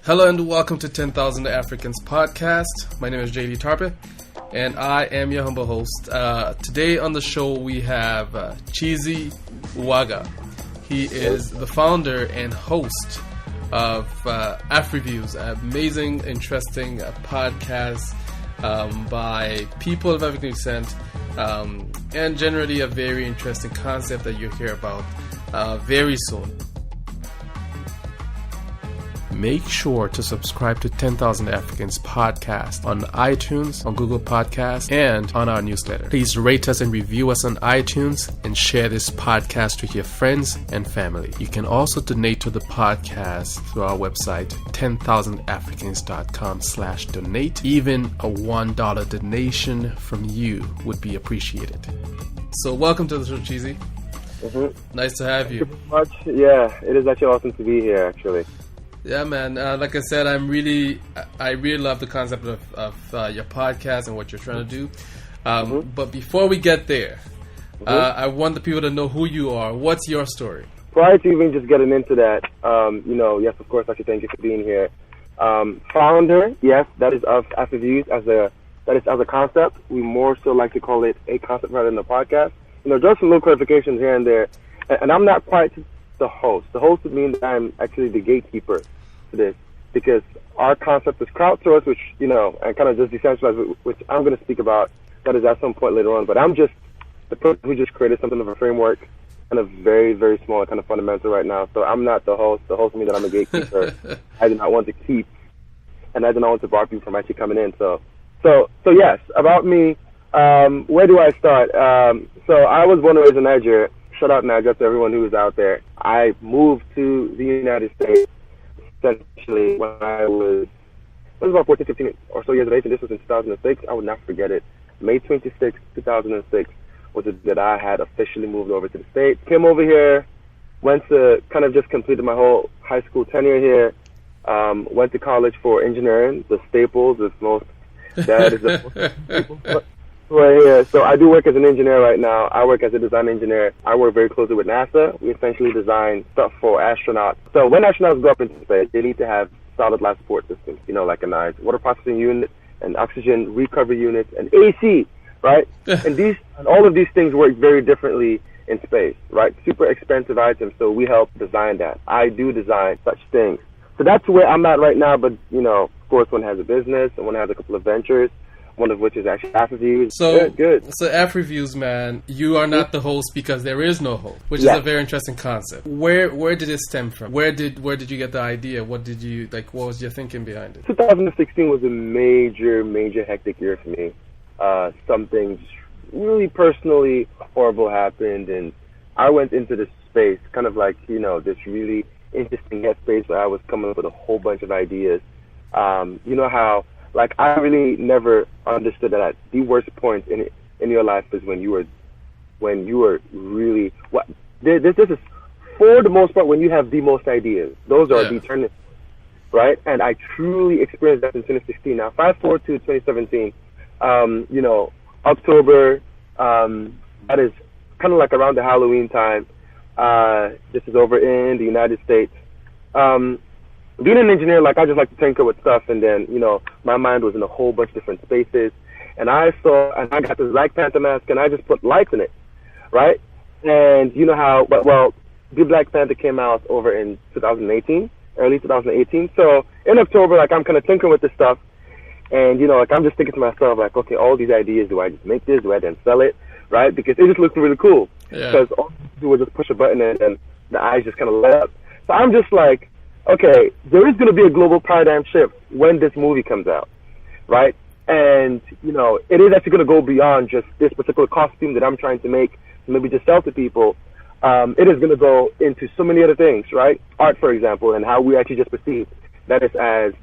Hello and welcome to 10,000 Africans podcast. My name is JD Tarpe and I am your humble host. Today on the show we have Chiziterem Uwaga. He is the founder and host of Afreviews, an amazing, interesting podcast by people of African descent, and generally a very interesting concept that you'll hear about very soon. Make sure to subscribe to 10,000 Africans podcast on iTunes, on Google Podcasts, and on our newsletter. Please rate us and review us on iTunes and share this podcast with your friends and family. You can also donate to the podcast through our website, 10,000africans.com/donate. Even a $1 donation from you would be appreciated. So welcome to the show, Chizi. Nice to have you. Thank you very much. Yeah, it is actually awesome to be here, actually. Yeah, man. Like I said, I really love the concept of your podcast and what you're trying to do. But before we get there, I want the people to know who you are. What's your story? Prior to even just getting into that, yes, of course, I should thank you for being here. Founder, yes, that is of Afreviews as a concept. We more so like to call it a concept rather than a podcast. Just some little clarifications here and there. And I'm not quite the host. The host would mean that I'm actually the gatekeeper to this, because our concept is crowdsourced, which, and kind of just decentralized, which I'm going to speak about that is at some point later on. But I'm just the person who just created something of a framework, kind of very, very small, kind of fundamental right now. So I'm not the host. The host means that I'm a gatekeeper. I do not want to keep, and I do not want to bar people from actually coming in. So yes, about me, where do I start? So I was born and raised in Nigeria. Shout out Nigeria to everyone who is out there. I moved to the United States essentially when I was about 14, 15 or so years of age, and this was in 2006. I would not forget it. May 26, 2006 was the day that I had officially moved over to the States. Came over here, went to kind of just completed my whole high school tenure here, went to college for engineering, the staples, the most, that is the most right here. So I do work as an engineer right now. I work as a design engineer. I work very closely with NASA. We essentially design stuff for astronauts. So when astronauts go up into space, they need to have solid life support systems, like a nice water processing unit, and oxygen recovery units, and AC, right? and all of these things work very differently in space, right? Super expensive items. So we help design that. I do design such things. So that's where I'm at right now. But, of course, one has a business and one has a couple of ventures, one of which is actually Afreviews. So, good. So Afreviews, man, you are not the host because there is no host, which is a very interesting concept. Where did it stem from? Where did you get the idea? What did you what was your thinking behind it? 2016 was a major hectic year for me. Something really personally horrible happened, and I went into this space, kind of like, this really interesting headspace where I was coming up with a whole bunch of ideas. How, I really never understood that at the worst point in your life is when you were really this is for the most part when you have the most ideas. Those are the turning, right? And I truly experienced that in 2016. Now, fast forward to 2017, October, that is kind of like around the Halloween time. This is over in the United States. Being an engineer, I just like to tinker with stuff, and then, my mind was in a whole bunch of different spaces, and I got this Black Panther mask, and I just put lights in it, right? And you know how, the Black Panther came out over in 2018, early 2018, so in October, I'm kind of tinkering with this stuff, and, I'm just thinking to myself, okay, all these ideas, do I just make this, do I then sell it, right? Because it just looks really cool, because all you do is just push a button, and the eyes just kind of light up. So I'm just like, okay, there is going to be a global paradigm shift when this movie comes out, right? And, it is actually going to go beyond just this particular costume that I'm trying to make, maybe just sell to people. It is going to go into so many other things, right? Art, for example, and how we actually just perceive that is as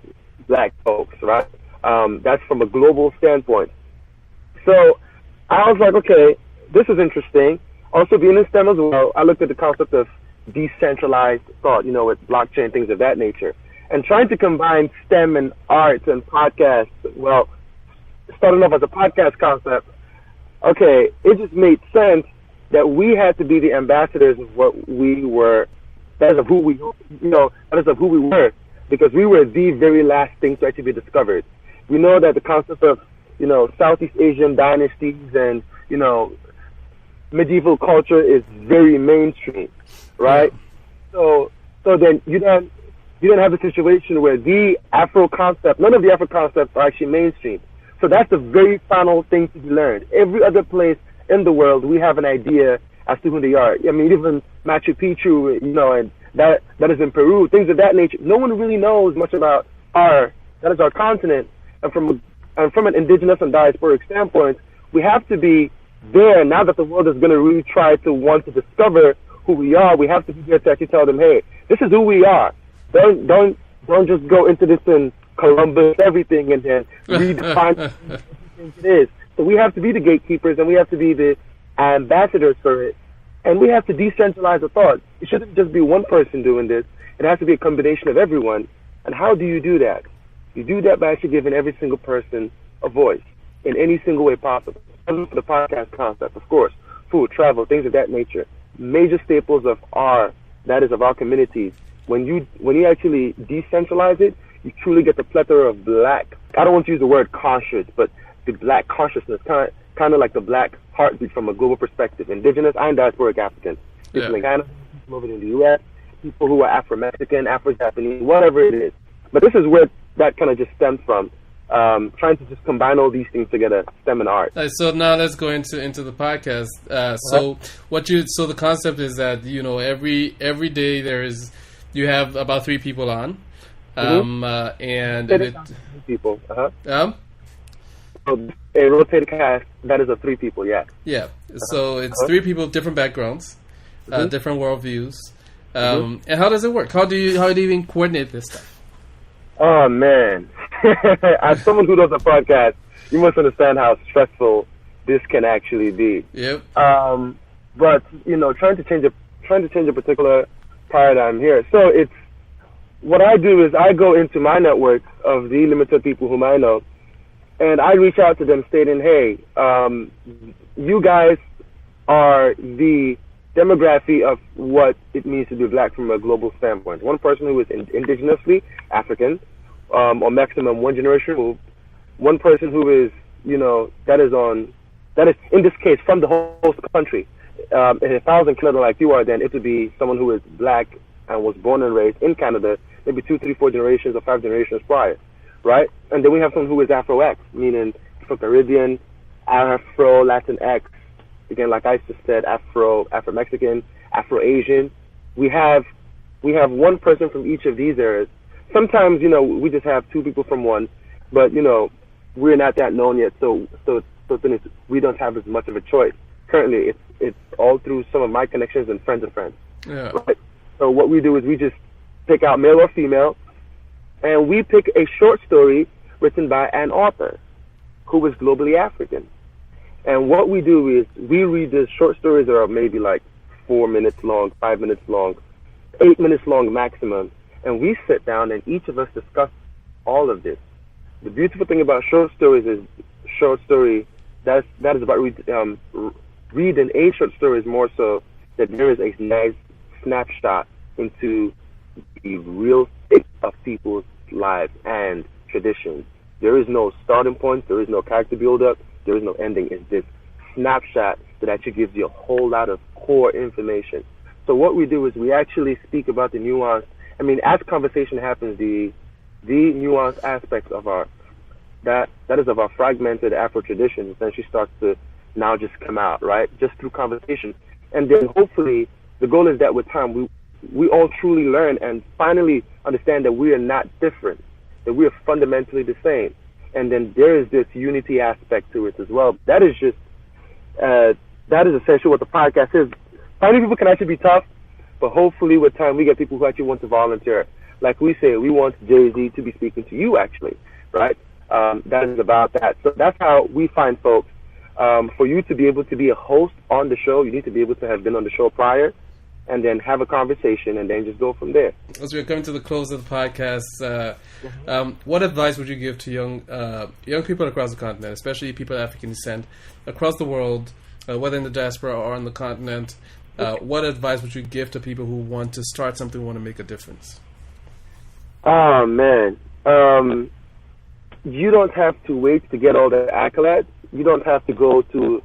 Black folks, right? That's from a global standpoint. So I was like, okay, this is interesting. Also, being in STEM as well, I looked at the concept of decentralized thought, with blockchain, things of that nature, and trying to combine STEM and arts and podcasts. Well, starting off as a podcast concept, okay, it just made sense that we had to be the ambassadors of what we were, that is of who we, that is of who we were. because we were the very last thing to actually be discovered. We know that the concept of, Southeast Asian dynasties and, medieval culture is very mainstream, right? So then you don't have a situation where the Afro concept, none of the Afro concepts are actually mainstream. So that's the very final thing to be learned. Every other place in the world, we have an idea as to who they are. I mean, even Machu Picchu, and that is in Peru, things of that nature. No one really knows much about that is our continent. And from an indigenous and diasporic standpoint, we have to be there now that the world is going to really try to want to discover who we are. We have to be there to actually tell them, hey, this is who we are. Don't just go into this and Columbus everything and then redefine what you think it is. So we have to be the gatekeepers and we have to be the ambassadors for it. And we have to decentralize the thought. It shouldn't just be one person doing this. It has to be a combination of everyone. And how do you do that? You do that by actually giving every single person a voice in any single way possible. For the podcast concept, of course, food, travel, things of that nature. Major staples of our communities. When you actually decentralize it, you truly get the plethora of black. I don't want to use the word conscious, but the black consciousness, kind of like the black heartbeat from a global perspective. Indigenous and diasporic Africans, people in Ghana, people over in the U.S., people who are Afro-Mexican, Afro-Japanese, whatever it is. But this is where that kind of just stems from. Trying to just combine all these things together, STEM and art. So now let's go into the podcast. So the concept is that every day you have about 3 people on, and people. So a rotated cast that is of 3 people. Yeah. Yeah. So it's 3 people, different backgrounds, different worldviews. And how does it work? How do you even coordinate this stuff? Oh man. As someone who does a podcast, you must understand how stressful this can actually be. Yep. But trying to change a particular paradigm here. So it's what I do is I go into my network of the limited people whom I know, and I reach out to them stating, hey, you guys are the demography of what it means to be black from a global standpoint. One person who is indigenously African, or maximum one generation removed. One person who is, that is in this case from the host country. If I was in Canada like you are, then it would be someone who is black and was born and raised in Canada, maybe 2, 3, 4 generations or 5 generations prior, right? And then we have someone who is Afro-X, meaning Afro-Caribbean, Afro-Latinx, again, like I just said, Afro-Mexican, Afro-Asian. We have one person from each of these areas. Sometimes, we just have 2 people from one, but, we're not that known yet, so then we don't have as much of a choice. Currently, it's all through some of my connections and friends of friends. Yeah. Right? So what we do is we just pick out male or female, and we pick a short story written by an author who is globally African. And what we do is we read the short stories that are maybe like 4 minutes long, 5 minutes long, 8 minutes long maximum, and we sit down and each of us discuss all of this. The beautiful thing about short stories is that is about reading a short story is more so that there is a nice snapshot into the real state of people's lives and traditions. There is no starting point, there is no character build-up, there is no ending. It's this snapshot that actually gives you a whole lot of core information. So what we do is we actually speak about the nuance. I mean, as conversation happens, the nuanced aspects of our fragmented Afro tradition essentially starts to now just come out, right? Just through conversation. And then hopefully the goal is that with time we all truly learn and finally understand that we are not different, that we are fundamentally the same. And then there is this unity aspect to it as well. That is essentially what the podcast is. Finding people can actually be tough, but hopefully with time we get people who actually want to volunteer. Like we say, we want Jay-Z to be speaking to you actually, right? That is about that. So that's how we find folks. For you to be able to be a host on the show, you need to be able to have been on the show prior, and then have a conversation, and then just go from there. As we're coming to the close of the podcast, what advice would you give to young people across the continent, especially people of African descent, across the world, whether in the diaspora or on the continent? What advice would you give to people who want to start something, who want to make a difference? Oh man, you don't have to wait to get all the accolades. You don't have to go to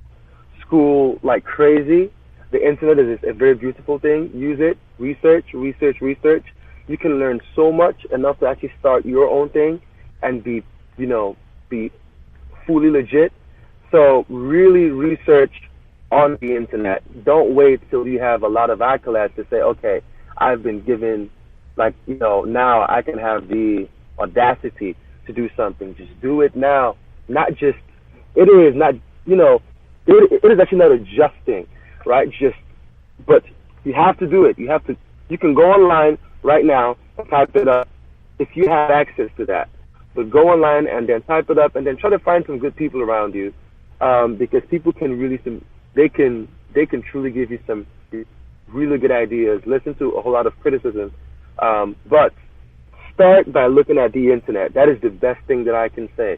school like crazy. The internet is a very beautiful thing. Use it. Research. You can learn so much enough to actually start your own thing and be fully legit. So really research on the internet. Don't wait till you have a lot of accolades to say, okay, I've been given, now I can have the audacity to do something. Just do it now. It is actually not adjusting, right? But you have to do it. You can go online right now and type it up if you have access to that. But go online and then type it up and then try to find some good people around you, because people can they can truly give you some really good ideas. Listen to a whole lot of criticism, but start by looking at the internet. That is the best thing that I can say,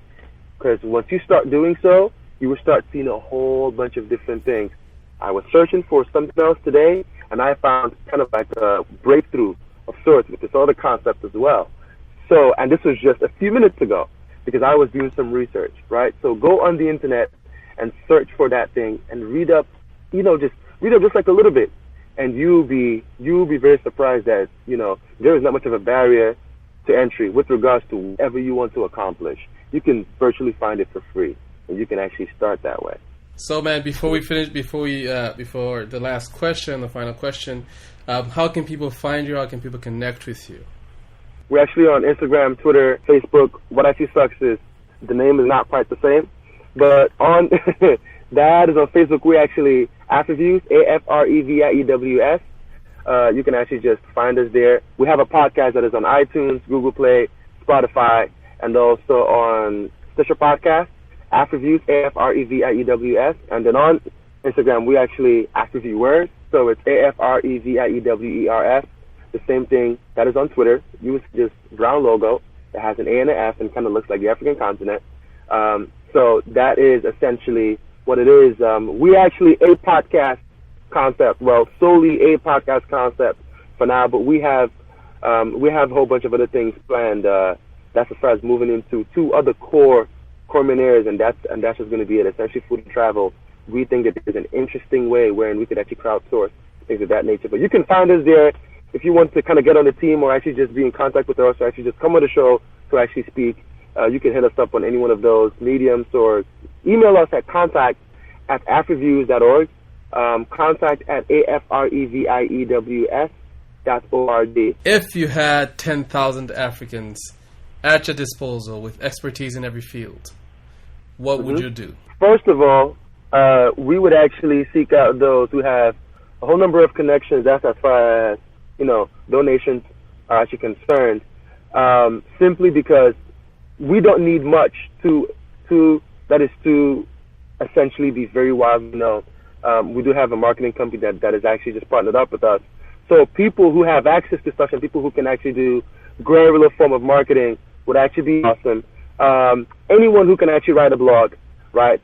because once you start doing so, you will start seeing a whole bunch of different things. I was searching for something else today, and I found kind of like a breakthrough of sorts with this other concept as well. So, and this was just a few minutes ago, because I was doing some research, right? So go on the internet and search for that thing and read up, just read up just like a little bit, and you'll be very surprised that, there is not much of a barrier to entry with regards to whatever you want to accomplish. You can virtually find it for free, and you can actually start that way. So, man, before the last question, the final question, how can people find you? How can people connect with you? We're actually on Instagram, Twitter, Facebook. What actually sucks is the name is not quite the same, but on that is on Facebook. We're actually Afreviews, Afreviews. You can actually just find us there. We have a podcast that is on iTunes, Google Play, Spotify, and also on Stitcher Podcast, Afreviews, Afreviews. And then on Instagram, we actually Afreviewers, so it's Afreviewers. The same thing that is on Twitter. Use this brown logo that has an A and an F and kind of looks like the African continent. So that is essentially what it is. We actually a podcast concept. Well, solely a podcast concept for now, but we have a whole bunch of other things planned. That's as far as moving into two other core main areas, and that's just going to be it. Essentially, food and travel. We think that there's an interesting way wherein we could actually crowdsource things of that nature. But you can find us there if you want to kind of get on the team or actually just be in contact with us or actually just come on the show to actually speak. You can hit us up on any one of those mediums or email us at contact@afreviews.org, contact@afreviews.org. If you had 10,000 Africans at your disposal with expertise in every field, what would you do? First of all, we would actually seek out those who have a whole number of connections. That's as far as, donations are actually concerned, simply because we don't need much to essentially be very widely known. We do have a marketing company that is actually just partnered up with us. So people who have access to stuff and people who can actually do granular form of marketing would actually be awesome. Anyone who can actually write a blog, right,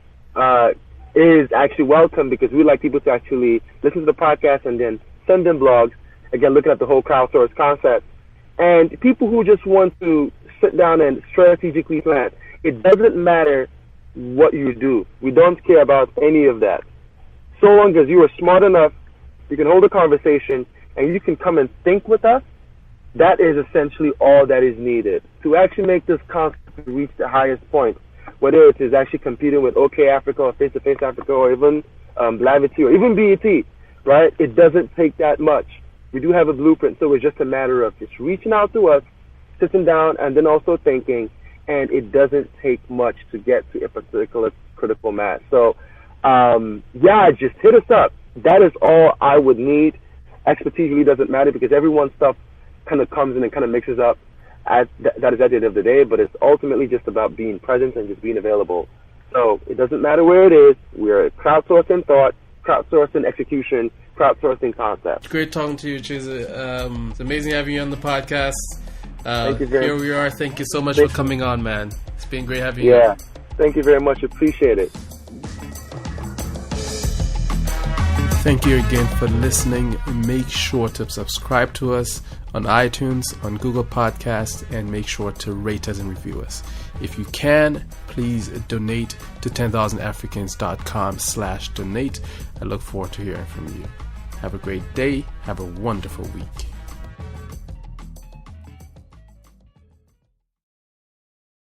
is actually welcome, because we like people to actually listen to the podcast and then send them blogs. Again, looking at the whole crowdsource concept. And people who just want to sit down and strategically plan. It doesn't matter what you do. We don't care about any of that. So long as you are smart enough, you can hold a conversation, and you can come and think with us, that is essentially all that is needed to actually make this concept reach the highest point, whether it is actually competing with OK Africa or Face to Face Africa or even Blavity or even BET, right? It doesn't take that much. We do have a blueprint, so it's just a matter of just reaching out to us, sitting down, and then also thinking, and it doesn't take much to get to a particular critical mass. So, just hit us up. That is all I would need. Expertise really doesn't matter, because everyone's stuff kind of comes in and kind of mixes up. That is at the end of the day, but it's ultimately just about being present and just being available. So it doesn't matter where it is. We're crowdsourcing thought, crowdsourcing execution, crowdsourcing concept. Great talking to you, Chizi. It's amazing having you on the podcast. Thank you very here we are. Thank you so much for coming on, man. It's been great having you. Yeah, thank you very much. Appreciate it. Thank you again for listening. Make sure to subscribe to us on iTunes, on Google Podcasts, and make sure to rate us and review us. If you can, please donate to 10,000africans.com/donate. I look forward to hearing from you. Have a great day. Have a wonderful week.